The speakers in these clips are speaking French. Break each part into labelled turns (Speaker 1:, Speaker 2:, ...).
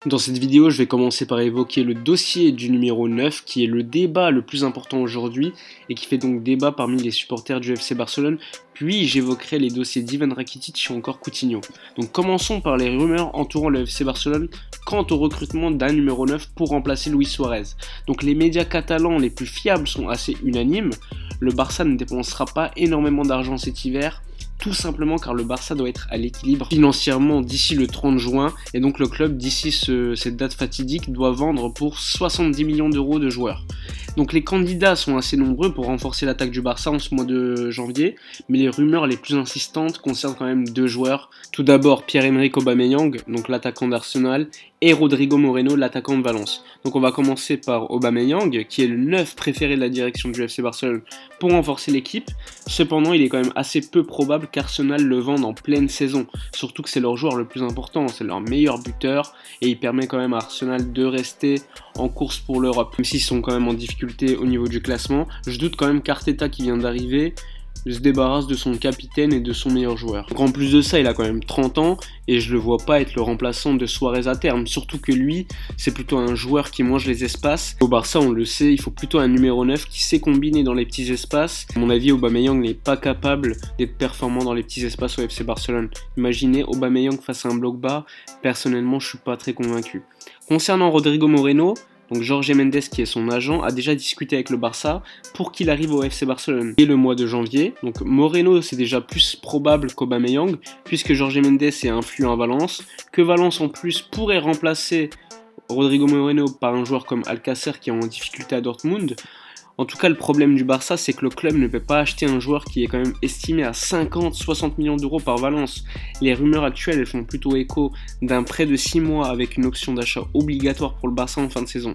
Speaker 1: Dans cette vidéo, je vais commencer par évoquer le dossier du numéro 9, qui est le débat le plus important aujourd'hui et qui fait donc débat parmi les supporters du FC Barcelone. Puis j'évoquerai les dossiers d'Ivan Rakitic et encore Coutinho. Donc commençons par les rumeurs entourant le FC Barcelone quant au recrutement d'un numéro 9 pour remplacer Luis Suarez. Donc les médias catalans les plus fiables sont assez unanimes. Le Barça ne dépensera pas énormément d'argent cet hiver, tout simplement car le Barça doit être à l'équilibre financièrement d'ici le 30 juin et donc le club d'ici cette date fatidique doit vendre pour 70 millions d'euros de joueurs. Donc les candidats sont assez nombreux pour renforcer l'attaque du Barça en ce mois de janvier, mais les rumeurs les plus insistantes concernent quand même deux joueurs. Tout d'abord Pierre-Emerick Aubameyang, donc l'attaquant d'Arsenal, et Rodrigo Moreno, l'attaquant de Valence. Donc on va commencer par Aubameyang, qui est le 9 préféré de la direction du FC Barcelone pour renforcer l'équipe. Cependant, il est quand même assez peu probable qu'Arsenal le vende en pleine saison, surtout que c'est leur joueur le plus important, c'est leur meilleur buteur, et il permet quand même à Arsenal de rester en course pour l'Europe, même s'ils sont quand même en difficulté au niveau du classement. Je doute quand même qu'Arteta, qui vient d'arriver, se débarrasse de son capitaine et de son meilleur joueur. Donc en plus de ça, il a quand même 30 ans et je le vois pas être le remplaçant de Suarez à terme, surtout que lui, c'est plutôt un joueur qui mange les espaces. Au Barça, on le sait, il faut plutôt un numéro 9 qui sait combiner dans les petits espaces. À mon avis, Aubameyang n'est pas capable d'être performant dans les petits espaces au FC Barcelone. Imaginez Aubameyang face à un bloc bas, personnellement, je suis pas très convaincu. Concernant Rodrigo Moreno, donc Jorge Mendes, qui est son agent, a déjà discuté avec le Barça pour qu'il arrive au FC Barcelone dès le mois de janvier. Donc Moreno, c'est déjà plus probable qu'Aubameyang, puisque Jorge Mendes est influent à Valence, que Valence en plus pourrait remplacer Rodrigo Moreno par un joueur comme Alcácer qui est en difficulté à Dortmund. En tout cas, le problème du Barça, c'est que le club ne peut pas acheter un joueur qui est quand même estimé à 50-60 millions d'euros par Valence. Les rumeurs actuelles, elles font plutôt écho d'un prêt de 6 mois avec une option d'achat obligatoire pour le Barça en fin de saison.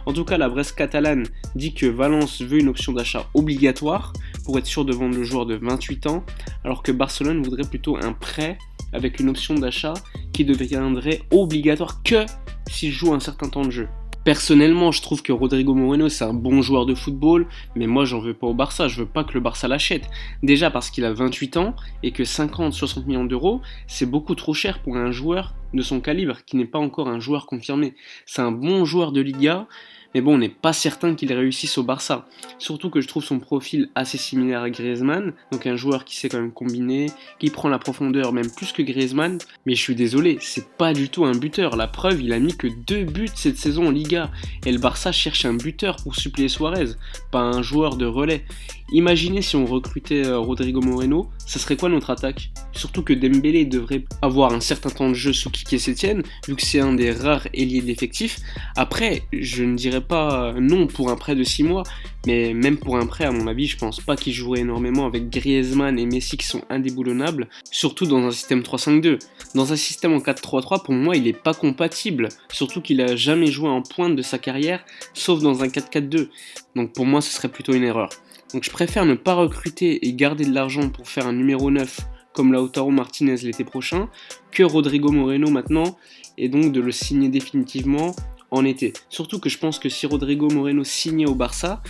Speaker 1: En tout cas, la presse catalane dit que Valence veut une option d'achat obligatoire pour être sûr de vendre le joueur de 28 ans, alors que Barcelone voudrait plutôt un prêt avec une option d'achat qui deviendrait obligatoire que s'il joue un certain temps de jeu. Personnellement, je trouve que Rodrigo Moreno c'est un bon joueur de football, mais moi j'en veux pas au Barça, je veux pas que le Barça l'achète. Déjà parce qu'il a 28 ans et que 50-60 millions d'euros, c'est beaucoup trop cher pour un joueur de son calibre, qui n'est pas encore un joueur confirmé. C'est un bon joueur de Liga, mais bon, on n'est pas certain qu'il réussisse au Barça. Surtout que je trouve son profil assez similaire à Griezmann, donc un joueur qui sait quand même combiner, qui prend la profondeur même plus que Griezmann, mais je suis désolé, c'est pas du tout un buteur. La preuve, il a mis que 2 buts cette saison en Liga, et le Barça cherche un buteur pour suppléer Suarez, pas un joueur de relais. Imaginez si on recrutait Rodrigo Moreno, ça serait quoi notre attaque? Surtout que Dembélé devrait avoir un certain temps de jeu sous Quique Sétienne, vu que c'est un des rares ailiers d'effectifs. Après, je ne dirais pas non pour un prêt de 6 mois, mais même pour un prêt, à mon avis, je pense pas qu'il jouerait énormément avec Griezmann et Messi qui sont indéboulonnables, surtout dans un système 3-5-2. Dans un système en 4-3-3, pour moi, il est pas compatible, surtout qu'il a jamais joué en pointe de sa carrière, sauf dans un 4-4-2. Donc pour moi, ce serait plutôt une erreur. Donc je préfère ne pas recruter et garder de l'argent pour faire un numéro 9 comme Lautaro Martinez l'été prochain, que Rodrigo Moreno maintenant, et donc de le signer définitivement en été. Surtout que je pense que si Rodrigo Moreno signait au Barça,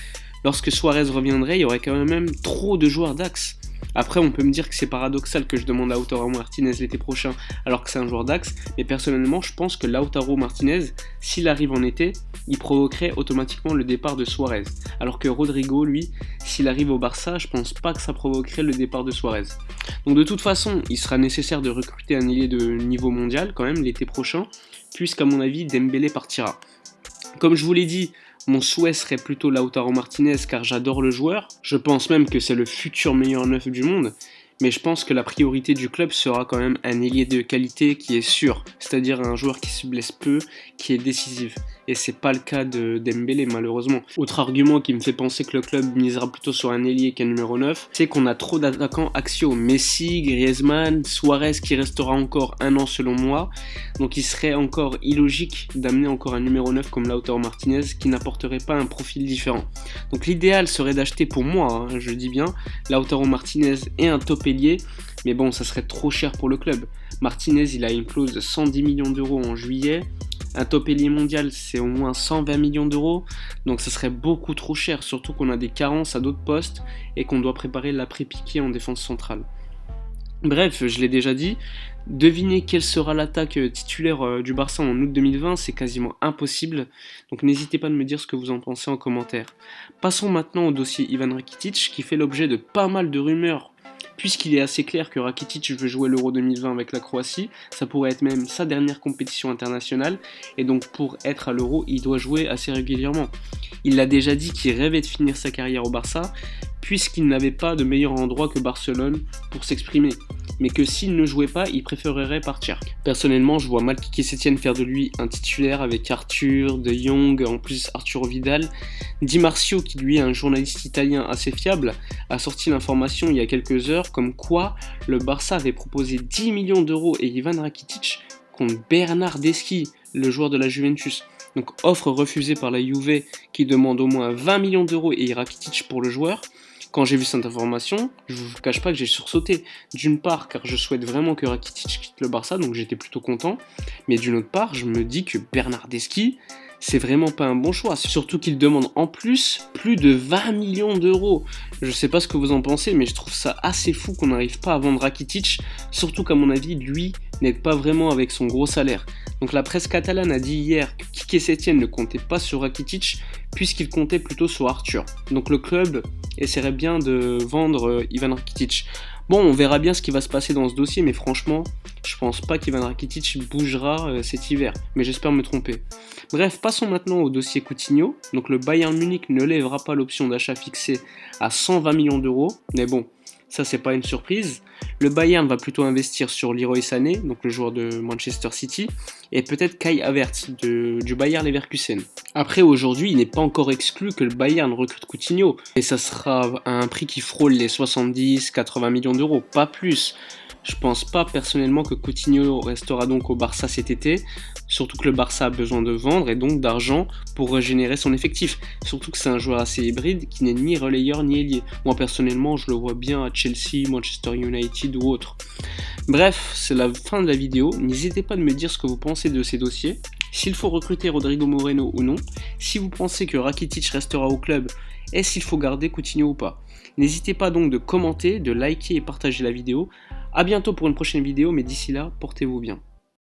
Speaker 1: lorsque Suarez reviendrait, il y aurait quand même trop de joueurs d'axe. Après, on peut me dire que c'est paradoxal que je demande à Lautaro Martinez l'été prochain alors que c'est un joueur d'axe, mais personnellement, je pense que Lautaro Martinez, s'il arrive en été, il provoquerait automatiquement le départ de Suarez. Alors que Rodrigo, lui, s'il arrive au Barça, je pense pas que ça provoquerait le départ de Suarez. Donc de toute façon, il sera nécessaire de recruter un ailier de niveau mondial quand même l'été prochain, puisqu'à mon avis, Dembélé partira. Comme je vous l'ai dit, mon souhait serait plutôt Lautaro Martinez car j'adore le joueur. Je pense même que c'est le futur meilleur neuf du monde. Mais je pense que la priorité du club sera quand même un ailier de qualité qui est sûr, c'est-à-dire un joueur qui se blesse peu, qui est décisif. Et c'est pas le cas de Dembélé malheureusement. Autre argument qui me fait penser que le club misera plutôt sur un ailier qu'un numéro 9, c'est qu'on a trop d'attaquants axiaux. Messi, Griezmann, Suarez qui restera encore 1 an selon moi. Donc il serait encore illogique d'amener encore un numéro 9 comme Lautaro Martinez qui n'apporterait pas un profil différent. Donc l'idéal serait d'acheter pour moi, je dis bien, Lautaro Martinez et un top ailier, mais bon, ça serait trop cher pour le club. Martinez, il a une clause de 110 millions d'euros en juillet. Un top ailier mondial, c'est au moins 120 millions d'euros, donc ça serait beaucoup trop cher, surtout qu'on a des carences à d'autres postes et qu'on doit préparer l'après-Piqué en défense centrale. Bref, je l'ai déjà dit, deviner quelle sera l'attaque titulaire du Barça en août 2020, c'est quasiment impossible, donc n'hésitez pas à me dire ce que vous en pensez en commentaire. Passons maintenant au dossier Ivan Rakitic, qui fait l'objet de pas mal de rumeurs, puisqu'il est assez clair que Rakitic veut jouer l'Euro 2020 avec la Croatie, ça pourrait être même sa dernière compétition internationale, et donc pour être à l'Euro, il doit jouer assez régulièrement. Il l'a déjà dit qu'il rêvait de finir sa carrière au Barça, puisqu'il n'avait pas de meilleur endroit que Barcelone pour s'exprimer, mais que s'il ne jouait pas, il préférerait partir. Personnellement, je vois mal Quique Sétienne faire de lui un titulaire avec Arthur, De Jong, en plus Arturo Vidal. Di Marzio, qui lui est un journaliste italien assez fiable, a sorti l'information il y a quelques heures comme quoi le Barça avait proposé 10 millions d'euros et Ivan Rakitic contre Bernardeschi, le joueur de la Juventus. Donc offre refusée par la Juve qui demande au moins 20 millions d'euros et Rakitic pour le joueur. Quand j'ai vu cette information, je vous cache pas que j'ai sursauté. D'une part, car je souhaite vraiment que Rakitic quitte le Barça, donc j'étais plutôt content. Mais d'une autre part, je me dis que Bernardeschi, c'est vraiment pas un bon choix. Surtout qu'il demande en plus de 20 millions d'euros. Je sais pas ce que vous en pensez, mais je trouve ça assez fou qu'on n'arrive pas à vendre Rakitic. Surtout qu'à mon avis, lui n'aide pas vraiment avec son gros salaire. Donc la presse catalane a dit hier que Quique Sétienne ne comptait pas sur Rakitic, puisqu'il comptait plutôt sur Arthur. Donc le club essaierait bien de vendre Ivan Rakitic. Bon, on verra bien ce qui va se passer dans ce dossier, mais franchement, je pense pas qu'Ivan Rakitic bougera cet hiver, mais j'espère me tromper. Bref, passons maintenant au dossier Coutinho. Donc le Bayern Munich ne lèvera pas l'option d'achat fixée à 120 millions d'euros, mais bon, ça c'est pas une surprise. Le Bayern va plutôt investir sur Leroy Sané, donc le joueur de Manchester City, et peut-être Kai Havertz du Bayer Leverkusen. Après, aujourd'hui, il n'est pas encore exclu que le Bayern recrute Coutinho, et ça sera à un prix qui frôle les 70-80 millions d'euros, pas plus. Je pense pas personnellement que Coutinho restera donc au Barça cet été, surtout que le Barça a besoin de vendre et donc d'argent pour régénérer son effectif. Surtout que c'est un joueur assez hybride qui n'est ni relayeur ni ailier. Moi personnellement, je le vois bien à Chelsea, Manchester United ou autre. Bref, c'est la fin de la vidéo. N'hésitez pas à me dire ce que vous pensez de ces dossiers. S'il faut recruter Rodrigo Moreno ou non. Si vous pensez que Rakitic restera au club, est-ce qu'il faut garder Coutinho ou pas? N'hésitez pas donc de commenter, de liker et partager la vidéo. A bientôt pour une prochaine vidéo, mais d'ici là, portez-vous bien.